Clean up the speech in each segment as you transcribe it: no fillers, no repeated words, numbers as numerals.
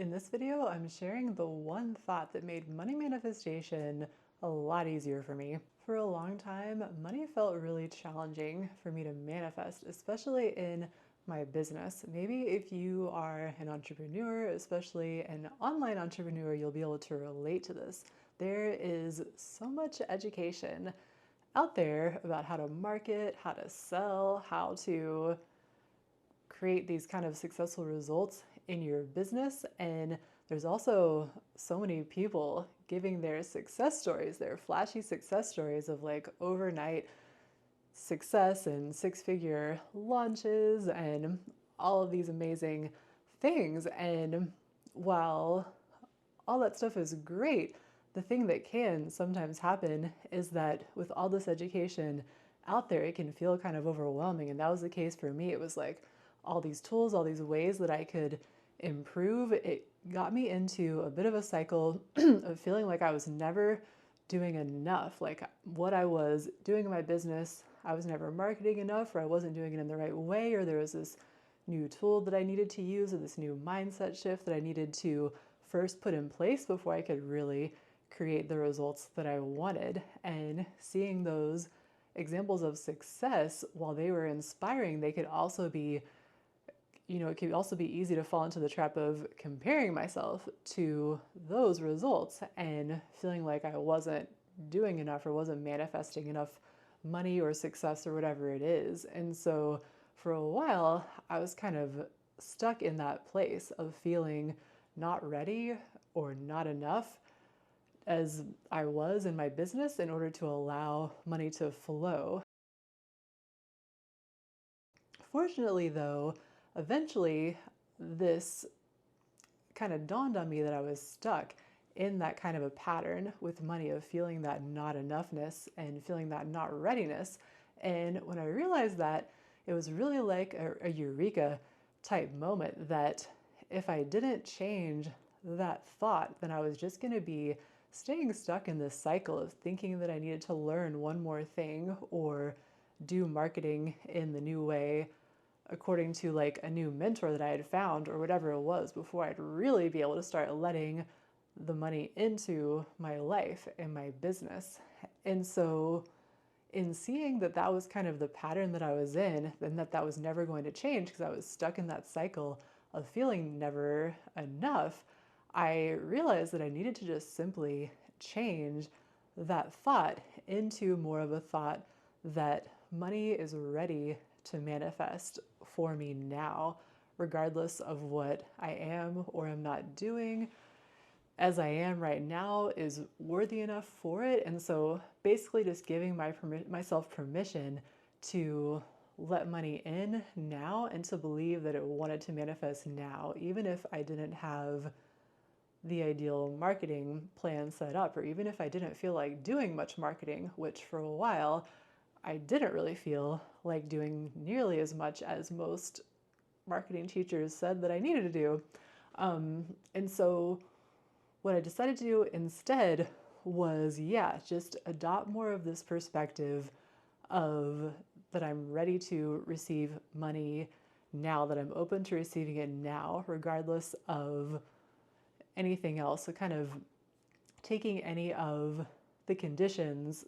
In this video, I'm sharing the one thought that made money manifestation a lot easier for me. For a long time, money felt really challenging for me to manifest, especially in my business. Maybe if you are an entrepreneur, especially an online entrepreneur, you'll be able to relate to this. There is so much education out there about how to market, how to sell, how to create these kind of successful results in your business. And there's also so many people giving their success stories, their flashy success stories of like overnight success and six-figure launches and all of these amazing things. And while all that stuff is great, the thing that can sometimes happen is that with all this education out there, it can feel kind of overwhelming. And that was the case for me. It was like all these tools, all these ways that I could improve. It got me into a bit of a cycle of feeling like I was never doing enough. Like what I was doing in my business, I was never marketing enough, or I wasn't doing it in the right way, or there was this new tool that I needed to use, or this new mindset shift that I needed to first put in place before I could really create the results that I wanted. And seeing those examples of success, while they were inspiring, they could also be, it could also be easy to fall into the trap of comparing myself to those results and feeling like I wasn't doing enough or wasn't manifesting enough money or success or whatever it is. And so for a while, I was kind of stuck in that place of feeling not ready or not enough as I was in my business in order to allow money to flow. Fortunately, though, eventually this kind of dawned on me that I was stuck in that kind of a pattern with money of feeling that not enoughness and feeling that not readiness. And when I realized that, it was really like a eureka type moment that if I didn't change that thought, then I was just going to be staying stuck in this cycle of thinking that I needed to learn one more thing or do marketing in the new way according to like a new mentor that I had found or whatever it was before I'd really be able to start letting the money into my life and my business. And so in seeing that that was kind of the pattern that I was in, and that was never going to change because I was stuck in that cycle of feeling never enough, I realized that I needed to just simply change that thought into more of a thought that money is ready to manifest for me now, regardless of what I am or am not doing. As I am right now is worthy enough for it. And so basically just giving myself permission to let money in now and to believe that it wanted to manifest now, even if I didn't have the ideal marketing plan set up, or even if I didn't feel like doing much marketing, which for a while I didn't really feel like doing nearly as much as most marketing teachers said that I needed to do. And so what I decided to do instead was, just adopt more of this perspective of that I'm ready to receive money now, that I'm open to receiving it now, regardless of anything else. So kind of taking any of the conditions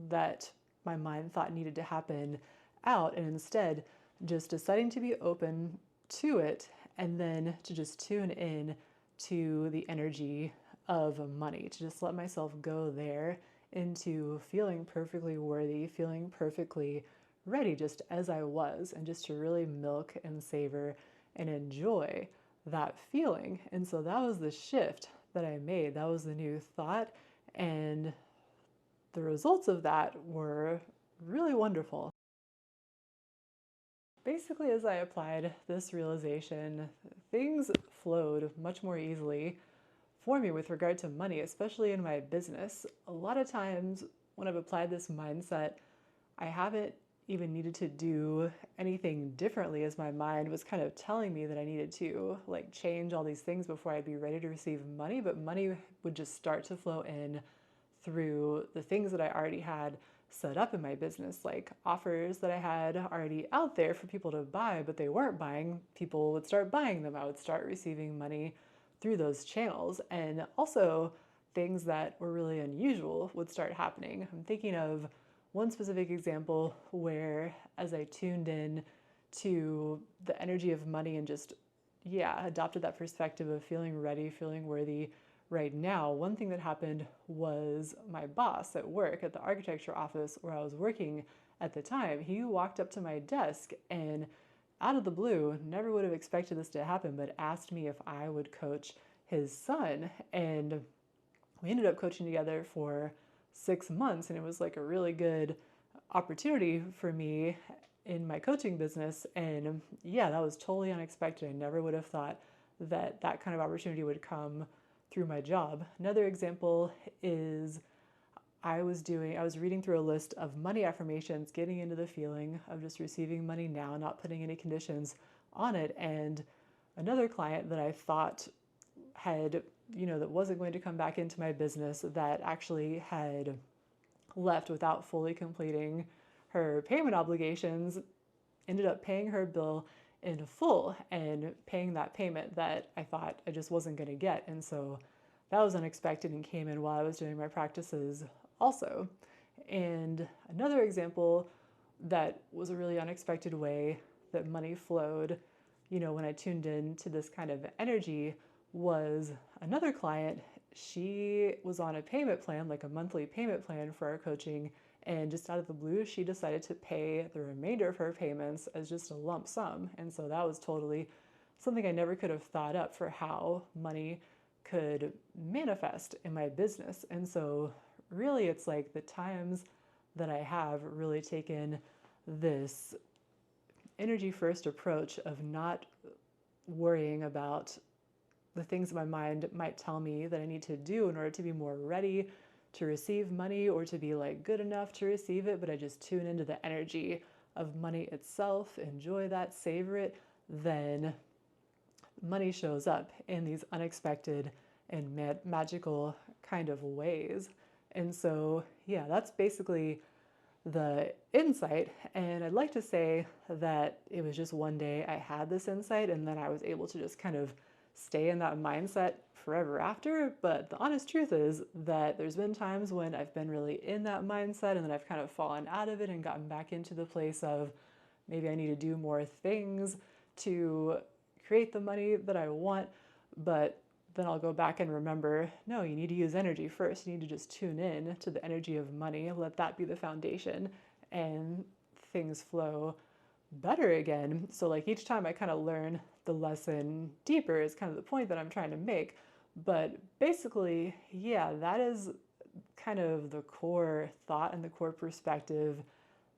that my mind thought needed to happen out, and instead just deciding to be open to it and then to just tune in to the energy of money, to just let myself go there into feeling perfectly worthy, feeling perfectly ready just as I was, and just to really milk and savor and enjoy that feeling. And so that was the shift that I made. That was the new thought. And the results of that were really wonderful. Basically, as I applied this realization, things flowed much more easily for me with regard to money, especially in my business. A lot of times when I've applied this mindset, I haven't even needed to do anything differently, as my mind was kind of telling me that I needed to like change all these things before I'd be ready to receive money, but money would just start to flow in through the things that I already had set up in my business, like offers that I had already out there for people to buy, but they weren't buying. People would start buying them. I would start receiving money through those channels. And also, things that were really unusual would start happening. I'm thinking of one specific example where, as I tuned in to the energy of money and just, yeah, adopted that perspective of feeling ready, feeling worthy right now, one thing that happened was my boss at work at the architecture office where I was working at the time, he walked up to my desk and out of the blue, never would have expected this to happen, but asked me if I would coach his son. And we ended up coaching together for 6 months, and it was like a really good opportunity for me in my coaching business. And yeah, that was totally unexpected. I never would have thought that that kind of opportunity would come through my job. Another example is I was reading through a list of money affirmations, getting into the feeling of just receiving money now, not putting any conditions on it. And another client that I thought had, that wasn't going to come back into my business, that actually had left without fully completing her payment obligations, ended up paying her bill in full and paying that payment that I thought I just wasn't going to get. And so that was unexpected and came in while I was doing my practices also. And another example that was a really unexpected way that money flowed, when I tuned in to this kind of energy, was another client. She was on a payment plan, like a monthly payment plan for our coaching, and just out of the blue, she decided to pay the remainder of her payments as just a lump sum. And so that was totally something I never could have thought up for how money could manifest in my business. And so really, it's like the times that I have really taken this energy first approach of not worrying about the things my mind might tell me that I need to do in order to be more ready to receive money or to be like good enough to receive it, but I just tune into the energy of money itself, enjoy that, savor it, then money shows up in these unexpected and magical kind of ways. And so, yeah, that's basically the insight. And I'd like to say that it was just one day I had this insight and then I was able to just kind of stay in that mindset forever after. But the honest truth is that there's been times when I've been really in that mindset and then I've kind of fallen out of it and gotten back into the place of maybe I need to do more things to create the money that I want. But then I'll go back and remember, no, you need to use energy first. You need to just tune in to the energy of money, let that be the foundation, and things flow better again. So like each time I kind of learn the lesson deeper is kind of the point that I'm trying to make. But basically, yeah, that is kind of the core thought and the core perspective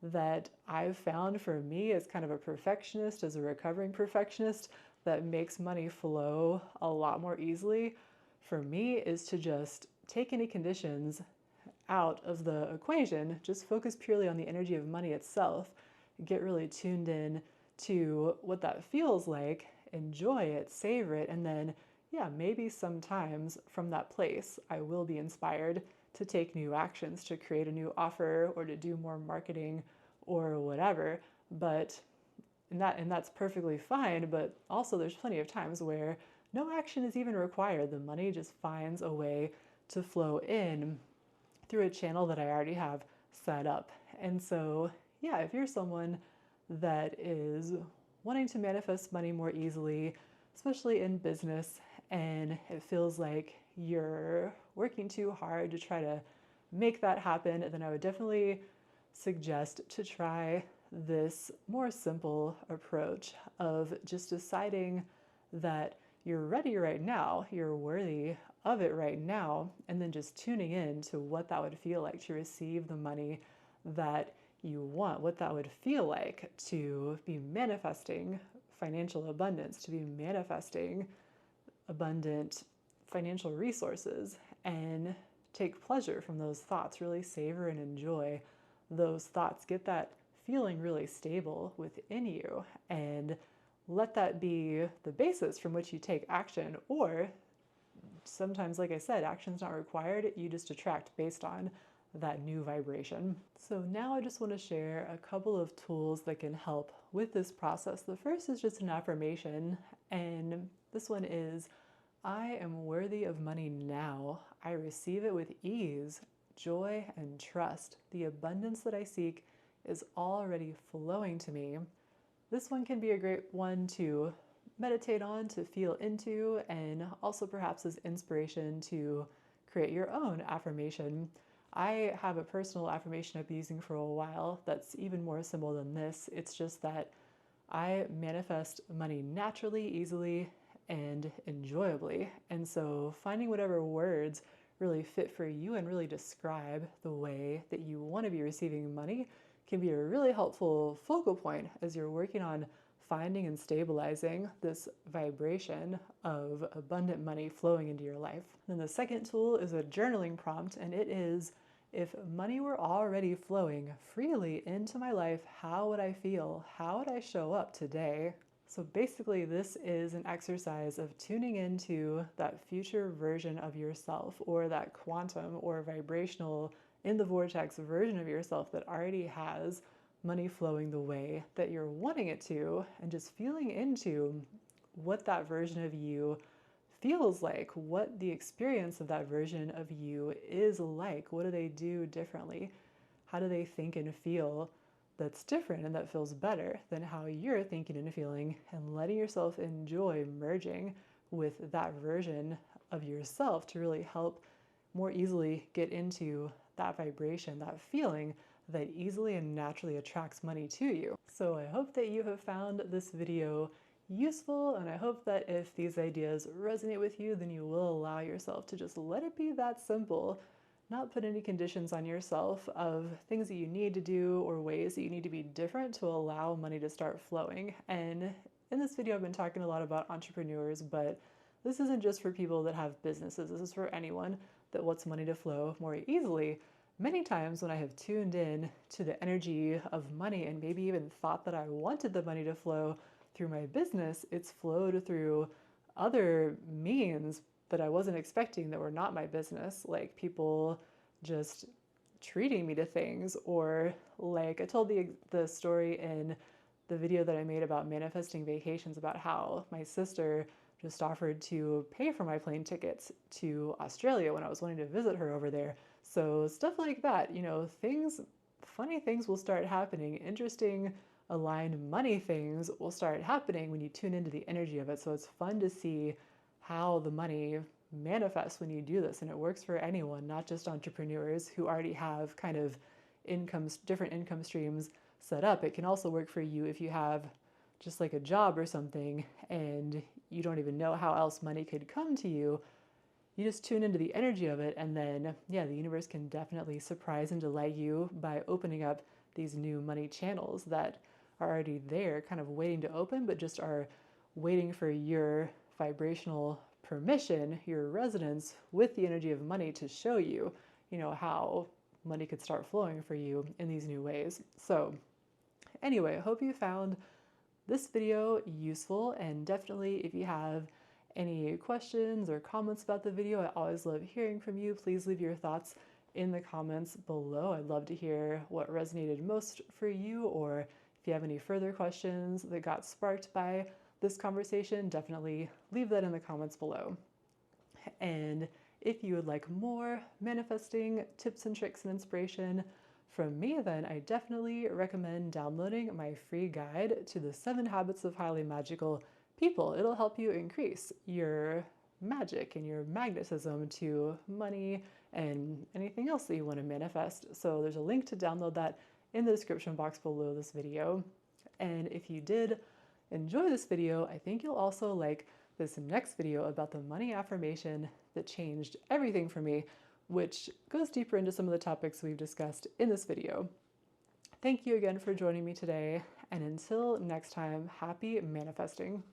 that I've found for me as kind of a perfectionist, as a recovering perfectionist, that makes money flow a lot more easily for me is to just take any conditions out of the equation, just focus purely on the energy of money itself, get really tuned in to what that feels like, enjoy it, savor it, and then, yeah, maybe sometimes from that place, I will be inspired to take new actions, to create a new offer or to do more marketing or whatever. But and that's perfectly fine, but also there's plenty of times where no action is even required. The money just finds a way to flow in through a channel that I already have set up. And so, yeah, if you're someone that is wanting to manifest money more easily, especially in business, and it feels like you're working too hard to try to make that happen, then I would definitely suggest to try this more simple approach of just deciding that you're ready right now, you're worthy of it right now, and then just tuning in to what that would feel like to receive the money that you want, what that would feel like to be manifesting financial abundance, to be manifesting abundant financial resources, and take pleasure from those thoughts, really savor and enjoy those thoughts, get that feeling really stable within you, and let that be the basis from which you take action. Or sometimes, like I said, action's not required, you just attract based on that new vibration. So now I just want to share a couple of tools that can help with this process. The first is just an affirmation, and this one is, I am worthy of money now. I receive it with ease, joy, and trust. The abundance that I seek is already flowing to me. This one can be a great one to meditate on, to feel into, and also perhaps as inspiration to create your own affirmation. I have a personal affirmation I've been using for a while that's even more simple than this. It's just that I manifest money naturally, easily, and enjoyably. And so finding whatever words really fit for you and really describe the way that you want to be receiving money can be a really helpful focal point as you're working on finding and stabilizing this vibration of abundant money flowing into your life. Then the second tool is a journaling prompt, and it is, if money were already flowing freely into my life, how would I feel? How would I show up today? So basically, this is an exercise of tuning into that future version of yourself, or that quantum or vibrational in the vortex version of yourself that already has money flowing the way that you're wanting it to, and just feeling into what that version of you feels like, what the experience of that version of you is like. What do they do differently? How do they think and feel that's different and that feels better than how you're thinking and feeling, and letting yourself enjoy merging with that version of yourself to really help more easily get into that vibration, that feeling that easily and naturally attracts money to you. So I hope that you have found this video useful, and I hope that if these ideas resonate with you, then you will allow yourself to just let it be that simple. Not put any conditions on yourself of things that you need to do or ways that you need to be different to allow money to start flowing. And in this video, I've been talking a lot about entrepreneurs, but this isn't just for people that have businesses. This is for anyone that wants money to flow more easily. Many times when I have tuned in to the energy of money and maybe even thought that I wanted the money to flow through my business, it's flowed through other means that I wasn't expecting that were not my business, like people just treating me to things, or like I told the story in the video that I made about manifesting vacations, about how my sister just offered to pay for my plane tickets to Australia when I was wanting to visit her over there. So stuff like that, funny things will start happening, interesting aligned money things will start happening when you tune into the energy of it. So it's fun to see how the money manifests when you do this, and it works for anyone, not just entrepreneurs who already have kind of different income streams set up. It can also work for you if you have just like a job or something and you don't even know how else money could come to you. You just tune into the energy of it, and then the universe can definitely surprise and delight you by opening up these new money channels that are already there, kind of waiting to open, but just are waiting for your vibrational permission, your resonance with the energy of money to show you, how money could start flowing for you in these new ways. So anyway, I hope you found this video useful, and definitely if you have any questions or comments about the video, I always love hearing from you. Please leave your thoughts in the comments below. I'd love to hear what resonated most for you, or if you have any further questions that got sparked by this conversation, definitely leave that in the comments below. And if you would like more manifesting tips and tricks and inspiration from me, then I definitely recommend downloading my free guide to the 7 Habits of Highly Magical People. It'll help you increase your magic and your magnetism to money and anything else that you want to manifest. So there's a link to download that in the description box below this video. And if you did enjoy this video, I think you'll also like this next video about the money affirmation that changed everything for me, which goes deeper into some of the topics we've discussed in this video. Thank you again for joining me today, and until next time, happy manifesting.